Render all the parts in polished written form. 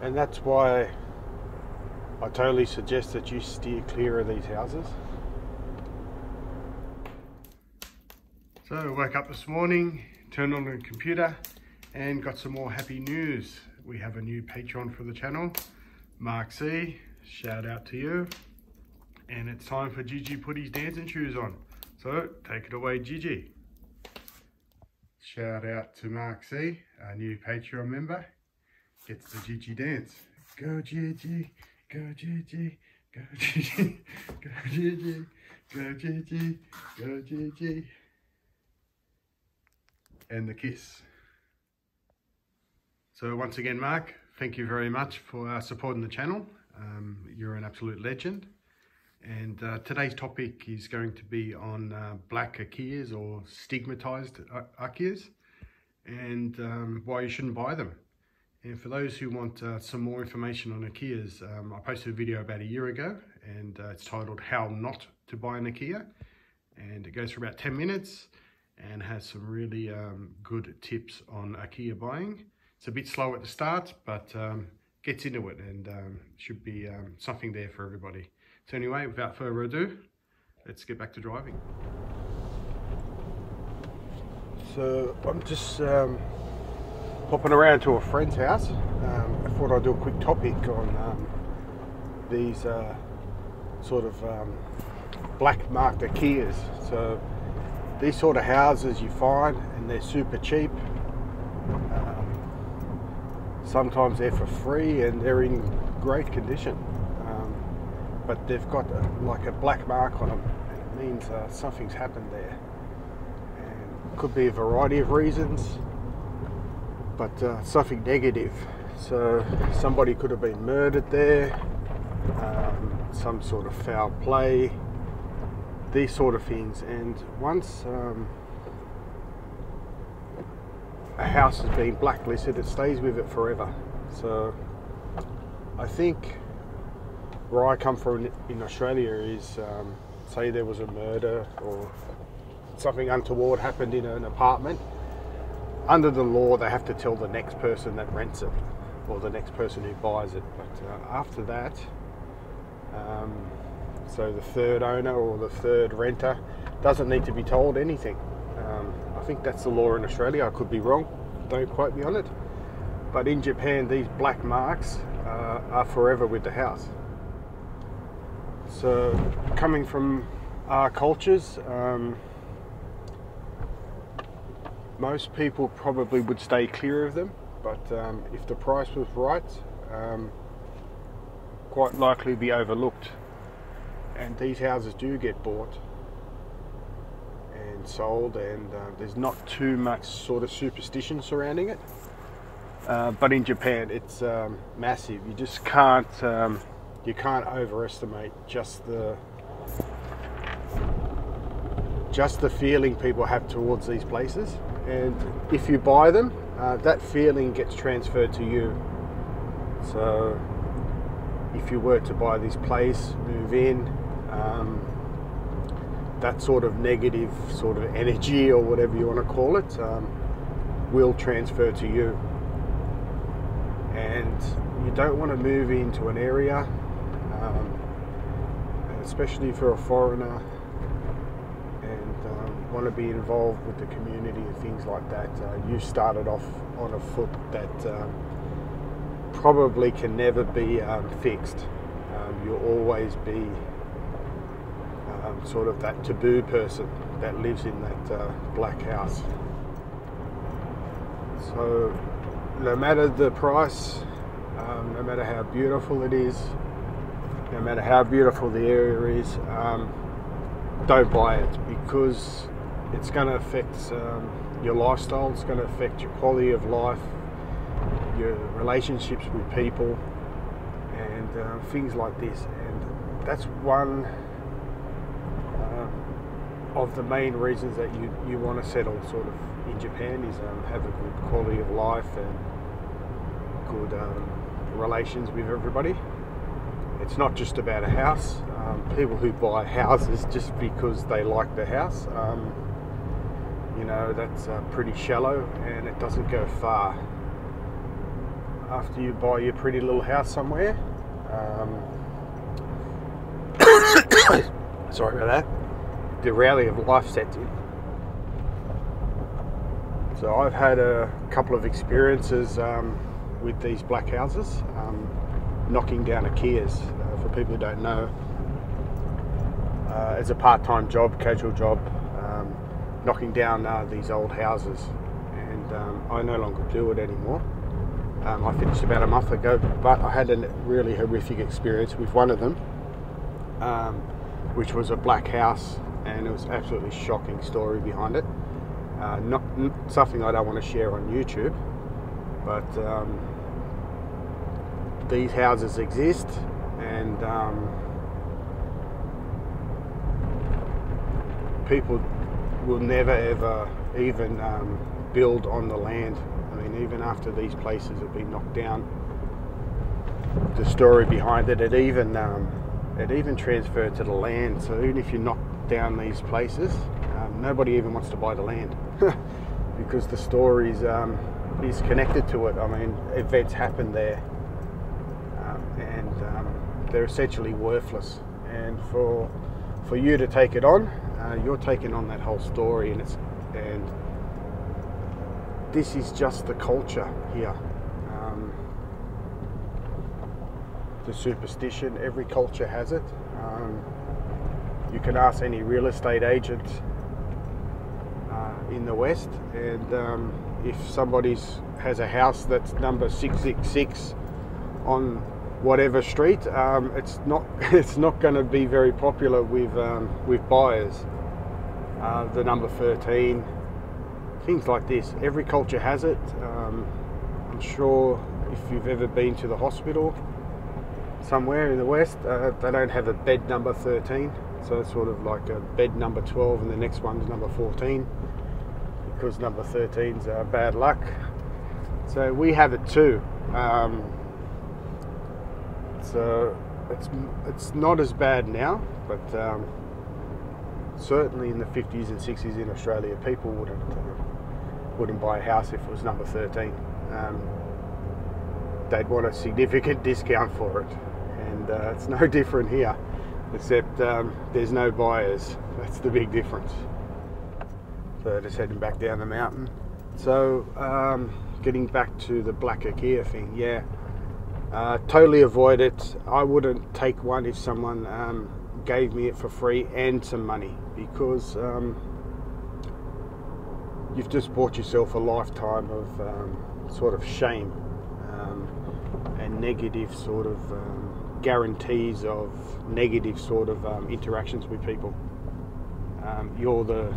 and that's why I totally suggest that you steer clear of these houses. So I woke up this morning, turned on the computer and got some more happy news. We have a new patron for the channel, Mark C. Shout out to you. And it's time for Gigi put his dancing shoes on. So take it away, Gigi. Shout out to Mark C, our new Patreon member. Gets the Gigi dance. Go Gigi, go Gigi, go Gigi, go Gigi, go Gigi, go Gigi. And the kiss. So once again, Mark, thank you very much for supporting the channel. You're an absolute legend. And today's topic is going to be on black Akias or stigmatized Akias, and why you shouldn't buy them. And for those who want some more information on Akias, I posted a video about a year ago, and it's titled How Not to Buy an Akia, and it goes for about 10 minutes and has some really good tips on Akia buying. It's a bit slow at the start, but gets into it, and should be something there for everybody. So anyway, without further ado, let's get back to driving. So I'm just popping around to a friend's house. I thought I'd do a quick topic on these sort of black marked Akias. So these sort of houses you find, and they're super cheap. Sometimes they're for free and they're in great condition. But they've got like a black mark on them, and it means something's happened there. And it could be a variety of reasons, but something negative. So somebody could have been murdered there, some sort of foul play, these sort of things. And once a house has been blacklisted, it stays with it forever. So I think where I come from in Australia is, say there was a murder or something untoward happened in an apartment, under the law they have to tell the next person that rents it or the next person who buys it. But after that, so the third owner or the third renter doesn't need to be told anything. I think that's the law in Australia. I could be wrong, don't quote me on it. But in Japan, these black marks are forever with the house. So coming from our cultures, most people probably would stay clear of them, but if the price was right, quite likely be overlooked. And these houses do get bought and sold, and there's not too much sort of superstition surrounding it. But in Japan, it's massive. You just can't overestimate just the feeling people have towards these places. And if you buy them, that feeling gets transferred to you. So if you were to buy this place, move in, that sort of negative sort of energy, or whatever you want to call it, will transfer to you. And you don't want to move into an area, especially if you're a foreigner, and want to be involved with the community and things like that. You started off on a foot that probably can never be fixed. You'll always be sort of that taboo person that lives in that black house. So no matter the price, no matter how beautiful it is, no matter how beautiful the area is, don't buy it, because it's going to affect your lifestyle. It's going to affect your quality of life, your relationships with people, and things like this. And that's one of the main reasons that you want to settle sort of in Japan, is have a good quality of life and good relations with everybody. It's not just about a house. People who buy houses just because they like the house, you know, that's pretty shallow, and it doesn't go far. after you buy your pretty little house somewhere. Sorry about that. The reality of life sets in. So I've had a couple of experiences with these black houses, knocking down Ikeas. For people who don't know, it's a part-time job, casual job, knocking down these old houses, and I no longer do it anymore. I finished about a month ago, but I had a really horrific experience with one of them, which was a black house, and it was an absolutely shocking story behind it. Not something I don't want to share on YouTube, but these houses exist, and people will never ever even build on the land. I mean, even after these places have been knocked down, the story behind it, it even transferred to the land. So even if you knock down these places, nobody even wants to buy the land because the story is connected to it. I mean, events happen there, and they're essentially worthless. And for you to take it on, you're taking on that whole story, and this is just the culture here. The superstition, every culture has it. You can ask any real estate agent in the West, and if somebody has a house that's number 666 on whatever street, it's not going to be very popular with buyers. The number 13, things like this. Every culture has it. I'm sure if you've ever been to the hospital somewhere in the West, they don't have a bed number 13, so it's sort of like a bed number 12 and the next one's number 14, because number 13's bad luck. So we have it too. So it's not as bad now, but certainly in the 50s and 60s in Australia, people wouldn't buy a house if it was number 13. They'd want a significant discount for it, and it's no different here, except there's no buyers. That's the big difference. So just heading back down the mountain. So getting back to the black Ikea thing, yeah, totally avoid it. I wouldn't take one if someone gave me it for free and some money, because you've just bought yourself a lifetime of sort of shame and negative sort of guarantees of negative sort of interactions with people. You're the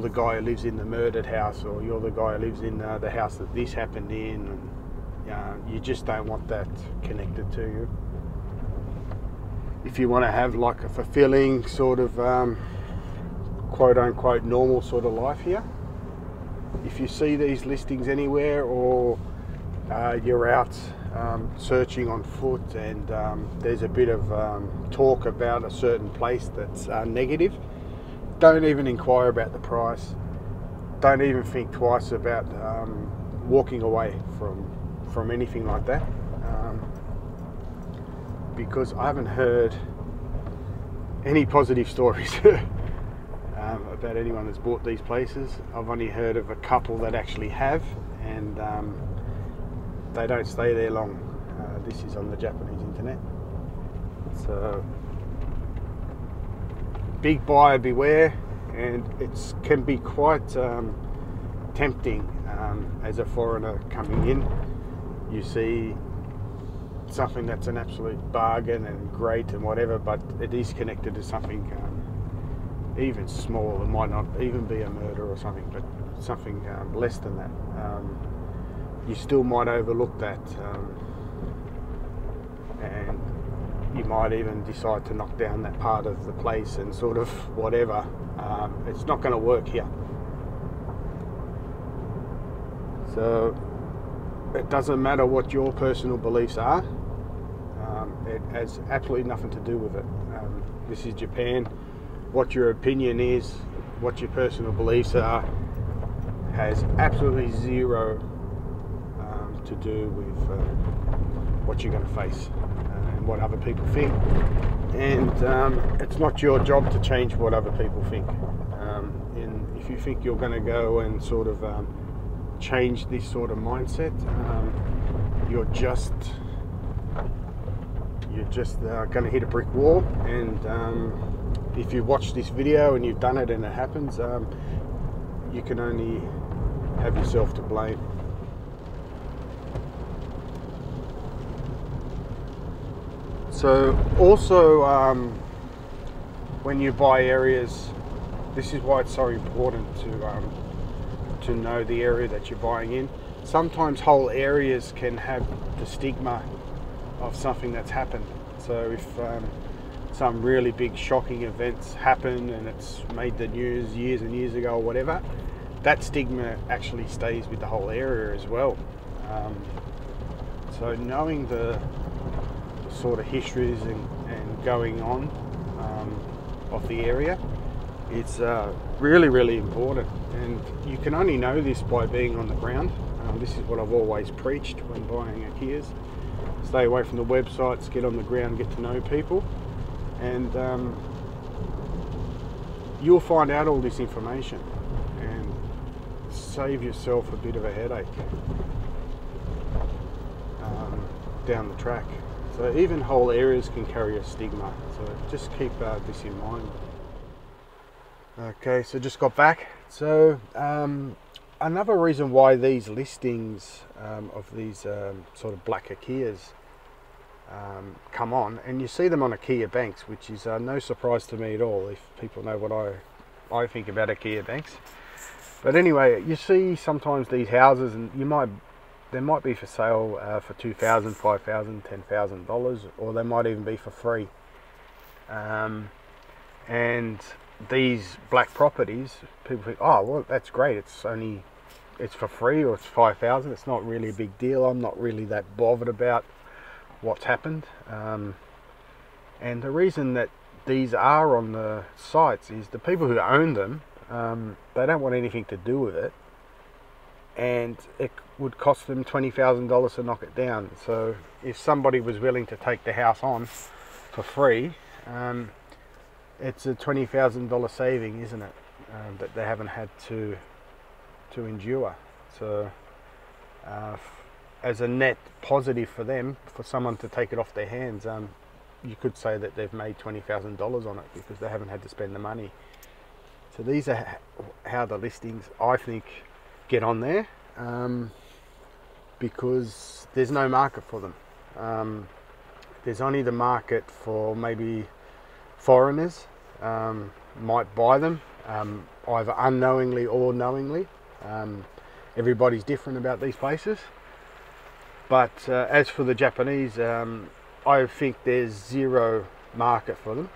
guy who lives in the murdered house, or you're the guy who lives in the house that this happened in, and you just don't want that connected to you. If you want to have like a fulfilling sort of quote unquote normal sort of life here, if you see these listings anywhere, or you're out searching on foot, and there's a bit of talk about a certain place that's negative, don't even inquire about the price. Don't even think twice about walking away from anything like that, because I haven't heard any positive stories about anyone that's bought these places. I've only heard of a couple that actually have, and they don't stay there long. This is on the Japanese internet. So big buyer beware, and it can be quite tempting as a foreigner coming in. You see something that's an absolute bargain and great and whatever, but it is connected to something even small. It might not even be a murder or something, but something less than that. You still might overlook that, and you might even decide to knock down that part of the place and sort of whatever. It's not going to work here. So it doesn't matter what your personal beliefs are. It has absolutely nothing to do with it. This is Japan. What your opinion is, what your personal beliefs are, has absolutely zero to do with what you're going to face and what other people think. And it's not your job to change what other people think. And if you think you're going to go and sort of change this sort of mindset, you're just going to hit a brick wall. And if you watch this video and you've done it and it happens, you can only have yourself to blame. So also when you buy areas, this is why it's so important to know the area that you're buying in. Sometimes whole areas can have the stigma of something that's happened. So if some really big shocking events happen and it's made the news years and years ago or whatever, that stigma actually stays with the whole area as well. So knowing the sort of histories and going on of the area, it's really important. And you can only know this by being on the ground. This is what I've always preached when buying a Kias. Stay away from the websites, get on the ground, get to know people, and you'll find out all this information and save yourself a bit of a headache down the track. So even whole areas can carry a stigma, so just keep this in mind. Okay, so just got back. So another reason why these listings of these sort of black Kias come on, and you see them on a Kia Banks, which is no surprise to me at all if people know what I think about a Kia Banks. But anyway, you see sometimes these houses, and they might be for sale for $2,000, $5,000, $10,000, or they might even be for free. And these black properties, people think, oh well, that's great, it's for free, or it's $5,000. It's not really a big deal. I'm not really that bothered about what's happened. And the reason that these are on the sites is the people who own them, they don't want anything to do with it, and it would cost them $20,000 to knock it down. So if somebody was willing to take the house on for free, it's a $20,000 saving, isn't it, that they haven't had to endure. So as a net positive for them, for someone to take it off their hands, you could say that they've made $20,000 on it because they haven't had to spend the money. So these are how the listings, I think, get on there, because there's no market for them. There's only the market for maybe foreigners might buy them, either unknowingly or knowingly. Everybody's different about these places. But as for the Japanese, I think there's zero market for them,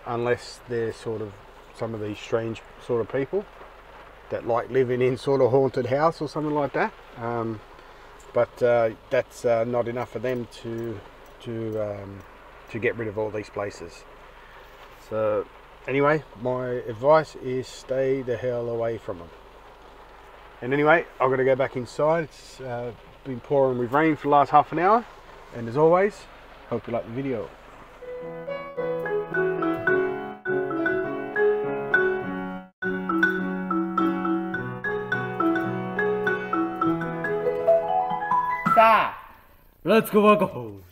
unless they're sort of some of these strange sort of people that like living in sort of haunted house or something like that. But that's not enough for them to get rid of all these places. So anyway, my advice is stay the hell away from them. And anyway, I've got to go back inside. It's been pouring with rain for the last half an hour, and as always, hope you like the video. Let's go walk home.